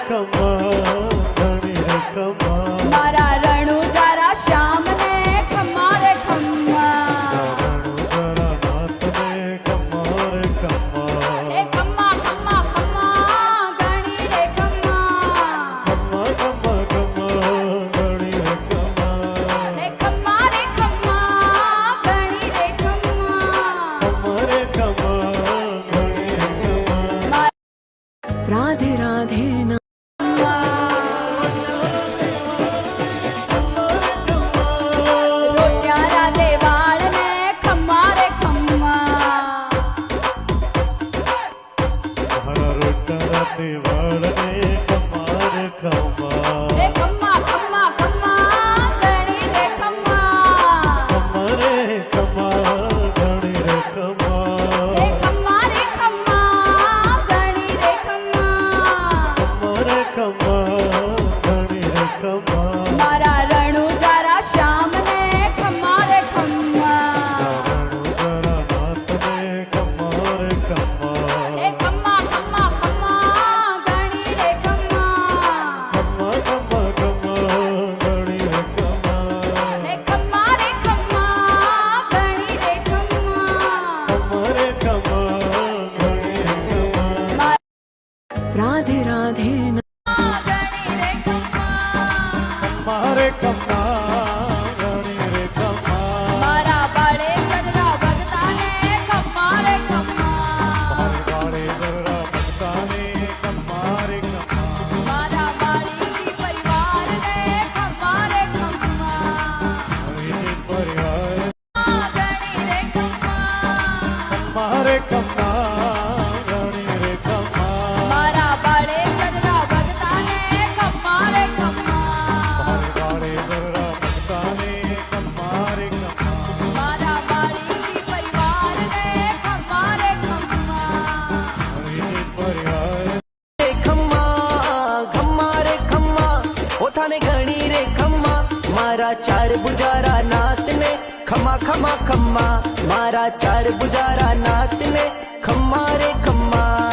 ખમ્મા ધણી રે ખમ્મા મારા રણુજારા શ્યામને ખમ્મા રે ખમ્મા રણુજારા નાથને ખમ્મા રે ખમ્મા હે ખમ્મા ખમ્મા ખમ્મા ધણી રે ખમ્મા ખમ્મા ખમ્મા ખમ્મા ધણી રે ખમ્મા હે ખમ્મા રે ખમ્મા ધણી રે ખમ્મા ખમ્મા રે ખમ્મા ધણી રે ખમ્મા राधे राधे ना રોટિયા રાધે વાળને ખમ્મા રે ખમ્મા મારા રોટરા દેવાળને ખમ્મા રે ખમ્મા હે ખમ્મા ખમ્મા ખમ્મા ધણી રે ખમ્મા ખમ્મા રે ખમ્મા ધણી રે ખમ્મા હે ખમ્મા રે ખમ્મા ધણી રે ખમ્મા ખમ્મા રે ખમ્મા ધણી રે ખમ્મા મારા રણુજારા શ્યામને ખમ્મા રે ખમ્મા રણુજારા નાથને ખમ્મા રે ખમ્મા હે ખમ્મા ખમ્મા ખમ્મા ધણી રે ખમ્મા ખમ્મા ખમ્મા ખમ્મા ધણી રે ખમ્મા હે ખમ્મા રે ખમ્મા ધણી રે ખમ્મા ખમ્મા રે ખમ્મા ધણી રે ખમ્મા राधे राधे ना ધણી રે ખમ્મા મારે ખમ્મા ધણી રે ખમ્મા મારા બાળે સદરા ભગતાને ખમ્મા રે ખમ્મા વાળે જરા ભક્તાને ખમ્મા રે ખમ્મા મારા બાળી પરિવારને ખમ્મા રે ખમ્મા હરિને પર્યાય ધણી રે ખમ્મા મારે ખમ્મા ધણી રે ખમ્મા મારા બાળે સદરા ભગતાને ખમ્મા રે ખમ્મા વાળે જરા ભક્તાને ખમ્મા રે ખમ્મા મારા બાળી પરિવારને ખમ્મા રે ખમ્મા હરિને પર્યાય ખમ્મા ખમ્મા રે ખમ્મા પોતાને ગણી રે ખમ્મા મારા ચાર બુજારા નાતને ખમ્મા ખમ્મા ખમ્મા મારા ચાર બુજારા નાતને ખમ્મા રે ખમ્મા